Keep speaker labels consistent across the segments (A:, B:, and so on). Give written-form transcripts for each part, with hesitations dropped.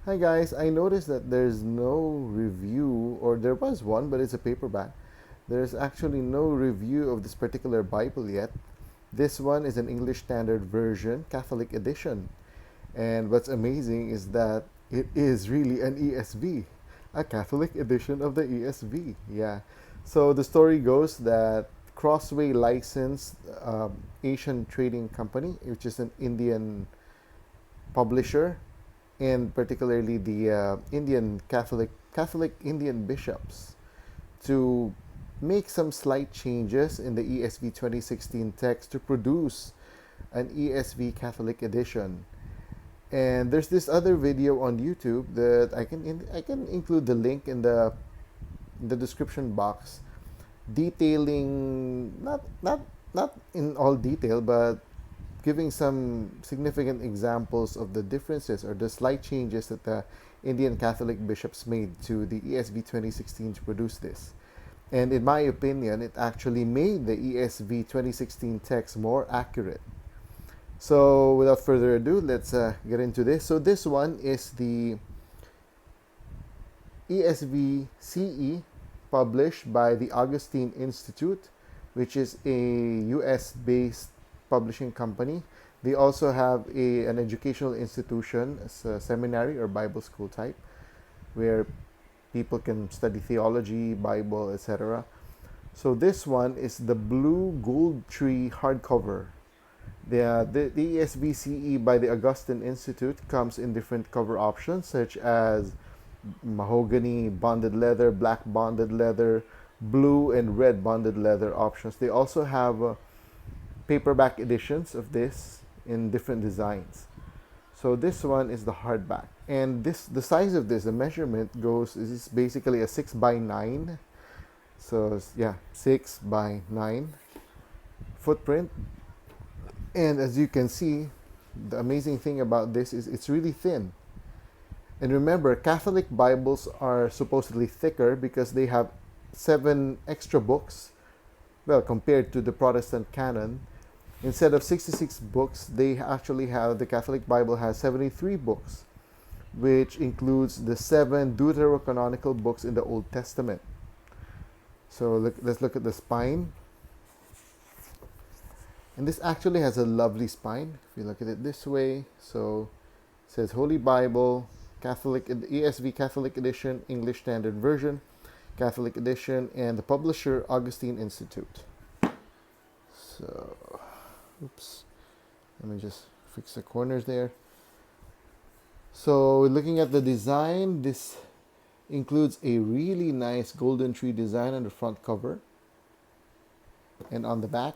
A: Hi guys, I noticed that there's no review, or there was one, but it's a paperback. There's actually no review of this particular Bible yet. This one is an English Standard Version, Catholic edition. And what's amazing is that it is really an ESV, a Catholic edition of the ESV. Yeah. So the story goes that Crossway licensed Asian Trading Company, which is an Indian publisher, and particularly the Indian Catholic Indian bishops, to make some slight changes in the ESV 2016 text to produce an ESV Catholic edition. And there's this other video on YouTube that I can include the link in the description box, detailing not in all detail, but giving some significant examples of the differences or the slight changes that the Indian Catholic bishops made to the ESV 2016 to produce this. And in my opinion, it actually made the ESV 2016 text more accurate. So without further ado, let's get into this. So this one is the ESV-CE, published by the Augustine Institute, which is a US-based publishing company. They also have an educational institution, as a seminary or Bible school type, where people can study theology, Bible, etc. So this one is the blue gold tree hardcover. The ESV-CE by the Augustine Institute comes in different cover options, such as mahogany, bonded leather, black bonded leather, blue and red bonded leather options. They also have paperback editions of this in different designs. So this one is the hardback, and the size of this, the measurement is basically a 6x9. So yeah, 6x9 footprint. And as you can see, the amazing thing about this is it's really thin. And remember, Catholic Bibles are supposedly thicker because they have 7 extra books. Well, compared to the Protestant canon, instead of 66 books, the Catholic Bible has 73 books, which includes the 7 Deuterocanonical books in the Old Testament. So let's look at the spine. And this actually has a lovely spine, if you look at it this way. So it says Holy Bible, ESV Catholic Edition, English Standard Version, Catholic Edition, and the publisher Augustine Institute. So oops, let me just fix the corners there. So looking at the design, this includes a really nice golden tree design on the front cover, and on the back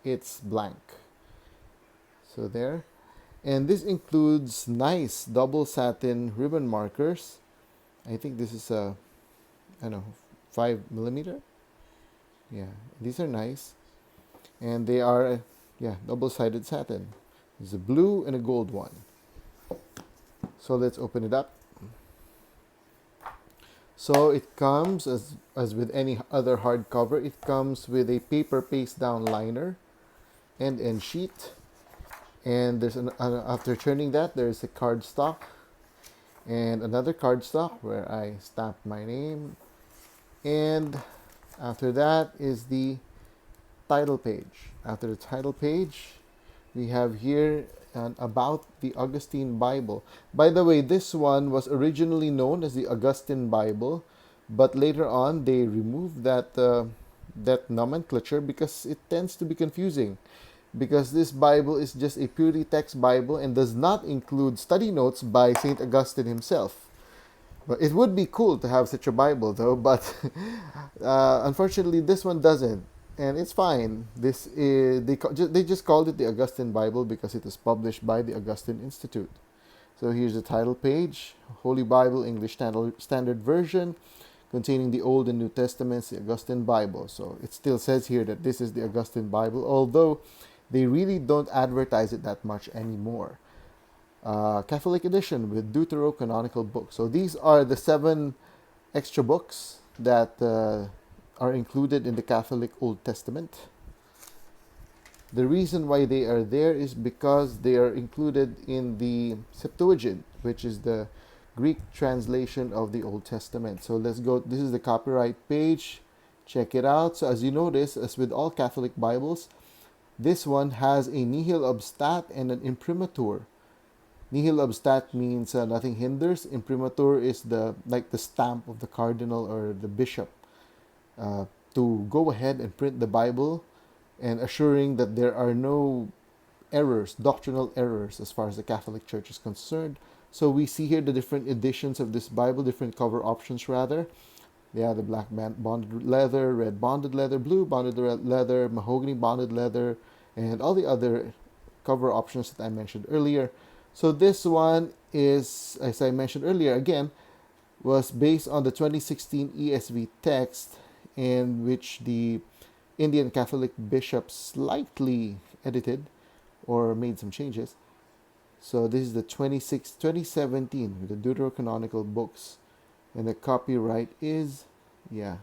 A: it's blank. So there. And this includes nice double satin ribbon markers. I think this is I don't know, 5mm. Yeah, these are nice. And they are, double-sided satin. There's a blue and a gold one. So let's open it up. So it comes, as with any other hardcover, it comes with a paper paste down liner and end sheet. And there's after turning that, there's a cardstock and another cardstock where I stamped my name. And after that is the title page. After the title page, we have here about the Augustine Bible. By the way, this one was originally known as the Augustine Bible, but later on they removed that nomenclature because it tends to be confusing. Because this Bible is just a purely text Bible and does not include study notes by St. Augustine himself. But it would be cool to have such a Bible, though, but unfortunately this one doesn't. And it's fine. They just called it the Augustine Bible because it was published by the Augustine Institute. So here's the title page: Holy Bible, English Standard Version, containing the Old and New Testaments, the Augustine Bible. So it still says here that this is the Augustine Bible, although they really don't advertise it that much anymore. Catholic edition with Deuterocanonical books. So these are the 7 extra books that are included in the Catholic Old Testament. The reason why they are there is because they are included in the Septuagint, which is the Greek translation of the Old Testament. So let's go. This is the copyright page. Check it out. So as you notice, as with all Catholic Bibles, this one has a nihil obstat and an imprimatur. Nihil obstat means nothing hinders. Imprimatur is the stamp of the cardinal or the bishop to go ahead and print the Bible, and assuring that there are no errors, doctrinal errors, as far as the Catholic Church is concerned. So we see here the different editions of this Bible, different cover options rather. Yeah, the black bonded leather, red bonded leather, blue bonded leather, mahogany bonded leather, and all the other cover options that I mentioned earlier. So this one is, as I mentioned earlier, again, was based on the 2016 ESV text, in which the Indian Catholic bishops slightly edited or made some changes. So this is the 2017 with the Deuterocanonical books, and the copyright is, this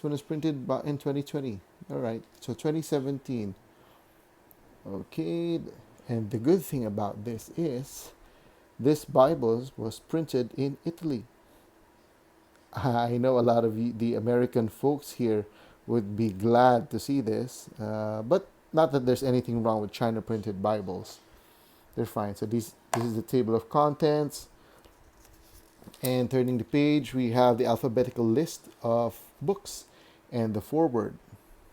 A: one is printed in 2020. All right, so 2017. Okay, and the good thing about this is this Bible was printed in Italy. I know a lot of the American folks here would be glad to see this, but not that there's anything wrong with China printed Bibles. They're fine. So this is the table of contents. And turning the page, we have the alphabetical list of books and the foreword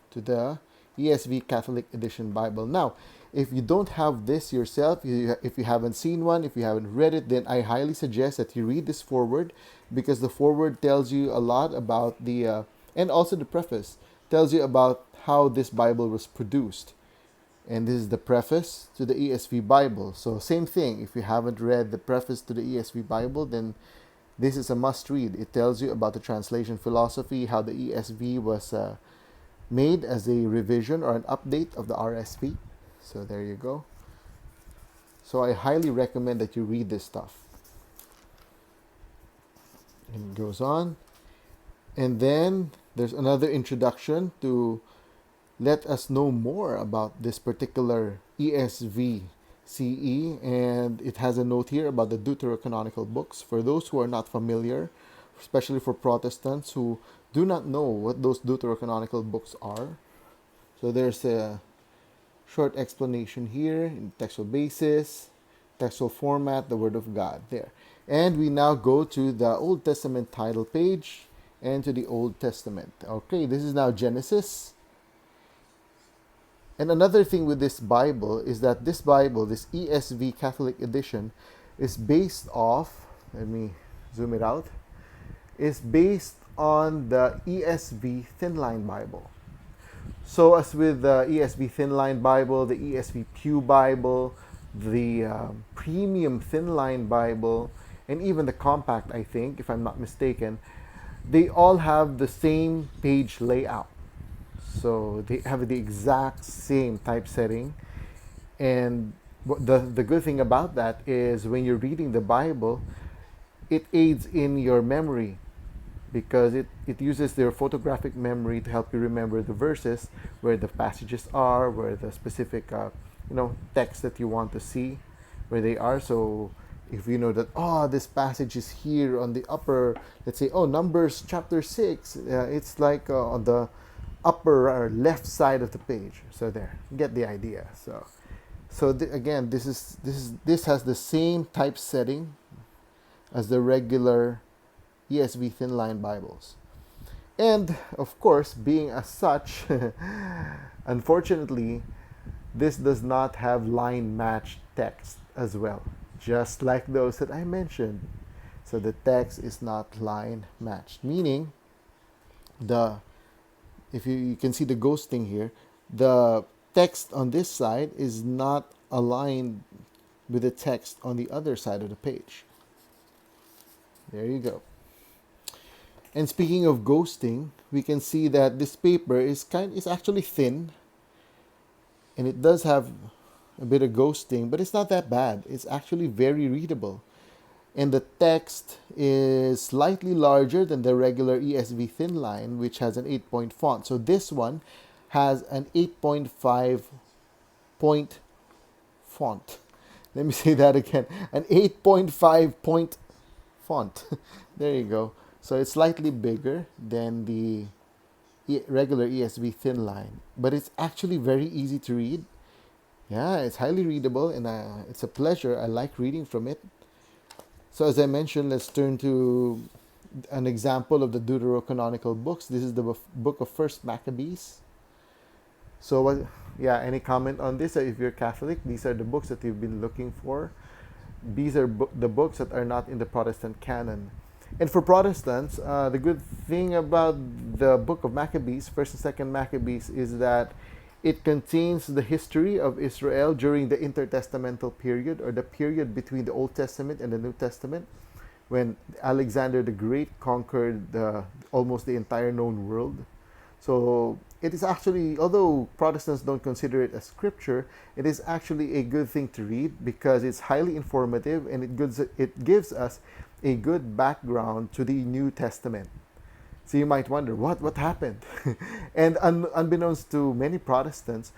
A: to the ESV Catholic Edition Bible. Now, if you don't have this yourself, if you haven't seen one, if you haven't read it, then I highly suggest that you read this foreword, because the foreword tells you a lot about and also the preface tells you about how this Bible was produced. And this is the preface to the ESV Bible. So same thing, if you haven't read the preface to the ESV Bible, then this is a must read. It tells you about the translation philosophy, how the ESV was made as a revision or an update of the RSV. So there you go. So I highly recommend that you read this stuff. And it goes on. And then there's another introduction to let us know more about this particular ESV-CE, and it has a note here about the Deuterocanonical books. For those who are not familiar, especially for Protestants who do not know what those Deuterocanonical books are, so there's a short explanation here in textual basis, textual format, the Word of God there. And we now go to the Old Testament title page and to the Old Testament. Okay, this is now Genesis. And another thing with this Bible is that this Bible, this ESV Catholic edition, is based off, let me zoom it out, is based on the ESV Thinline Bible. So as with the ESV Thinline Bible, the ESV Pew Bible, the Premium Thinline Bible, and even the Compact, I think, if I'm not mistaken, they all have the same page layout. So they have the exact same typesetting. And the good thing about that is when you're reading the Bible, it aids in your memory, because it uses their photographic memory to help you remember the verses, where the passages are, where the specific text that you want to see, where they are. So if you know that, this passage is here on the upper, let's say, Numbers chapter 6, it's like on the upper left side of the page. So there, get the idea. Again, this has the same typesetting as the regular ESV Thinline Bibles. And of course, being as such, unfortunately, this does not have line matched text as well, just like those that I mentioned. So the text is not line matched, meaning if you can see the ghosting here, the text on this side is not aligned with the text on the other side of the page. There you go. And speaking of ghosting, we can see that this paper is actually thin, and it does have a bit of ghosting, but it's not that bad. It's actually very readable. And the text is slightly larger than the regular ESV Thinline, which has an 8-point font. So this one has an 8.5 point font. Let me say that again. An 8.5 point font. There you go. So it's slightly bigger than the regular ESV thin line, but it's actually very easy to read. Yeah, it's highly readable, and it's a pleasure. I like reading from it. So as I mentioned, let's turn to an example of the Deuterocanonical books. This is the book of First Maccabees. So what? Yeah, any comment on this? If you're Catholic, these are the books that you've been looking for. These are the books that are not in the Protestant canon. And for Protestants, the good thing about the book of Maccabees, First and Second Maccabees, is that it contains the history of Israel during the intertestamental period, or the period between the Old Testament and the New Testament, when Alexander the Great conquered almost the entire known world. So it is actually, although Protestants don't consider it as scripture, it is actually a good thing to read because it's highly informative, and it gives us a good background to the New Testament. So you might wonder, what happened? And unbeknownst to many Protestants,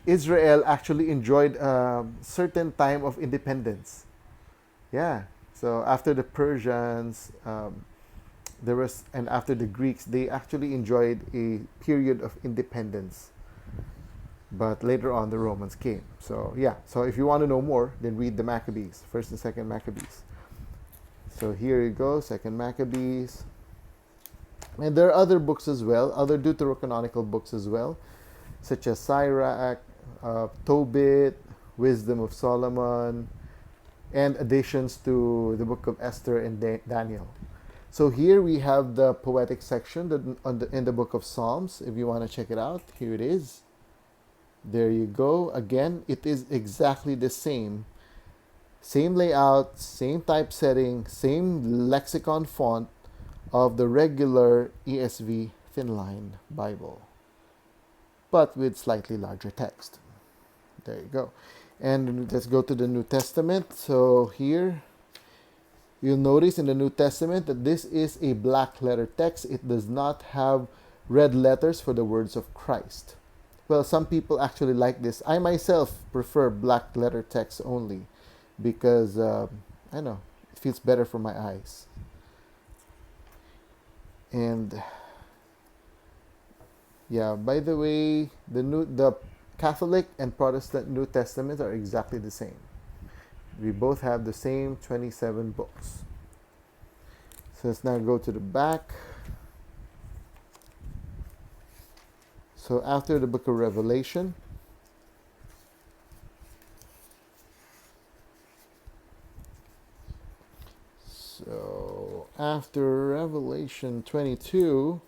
A: Israel actually enjoyed a certain time of independence. Yeah. So after the Persians, and after the Greeks, they actually enjoyed a period of independence. But later on, the Romans came. So yeah. So if you want to know more, then read the Maccabees, First and Second Maccabees. So here you go, Second Maccabees. And there are other books as well, other Deuterocanonical books as well, such as Sirach, Tobit, Wisdom of Solomon, and additions to the book of Esther and Daniel. So here we have the poetic section in the book of Psalms. If you want to check it out, here it is. There you go. Again, it is exactly the same. Same layout, same typesetting, same lexicon font of the regular ESV thin line Bible, but with slightly larger text. There you go. And let's go to the New Testament. So here you'll notice in the New Testament that this is a black letter text. It does not have red letters for the words of Christ. Well, some people actually like this. I myself prefer black letter text only because I know it feels better for my eyes. And yeah, by the way, the Catholic and Protestant New Testaments are exactly the same. We both have the same 27 books. So let's now go to the back. So after the book of Revelation, so after Revelation 22,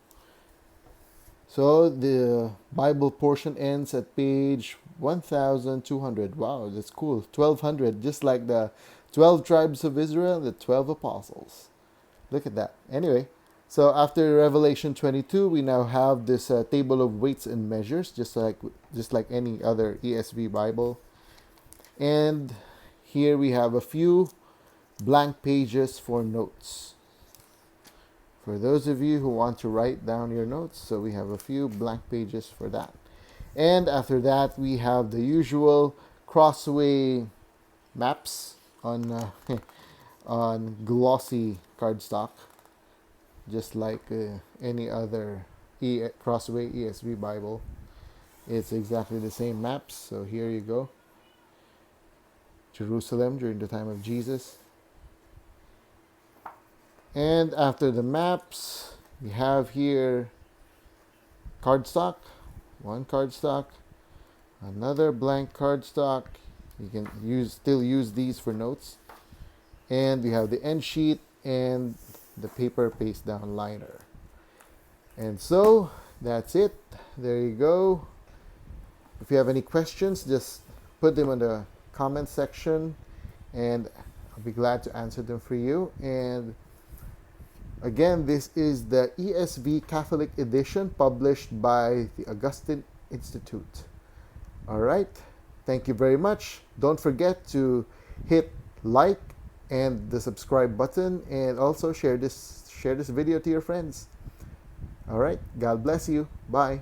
A: so the Bible portion ends at page 1200. Wow, that's cool. 1200, just like the 12 tribes of Israel, the 12 apostles. Look at that. Anyway, so after Revelation 22, we now have this table of weights and measures, just like any other ESV Bible. And here we have a few blank pages for notes. For those of you who want to write down your notes, so we have a few blank pages for that. And after that, we have the usual crossway maps on on glossy cardstock, just like any other crossway ESV Bible. It's exactly the same maps. So here you go. Jerusalem during the time of Jesus. And after the maps, we have here cardstock, one cardstock, another blank cardstock. You can still use these for notes. And we have the end sheet and the paper paste down liner. And so that's it. There you go. If you have any questions, just put them in the comment section and I'll be glad to answer them for you. And again, this is the ESV Catholic edition published by the Augustine Institute. All right. Thank you very much. Don't forget to hit like and the subscribe button, and also share this video to your friends. All right. God bless you. Bye.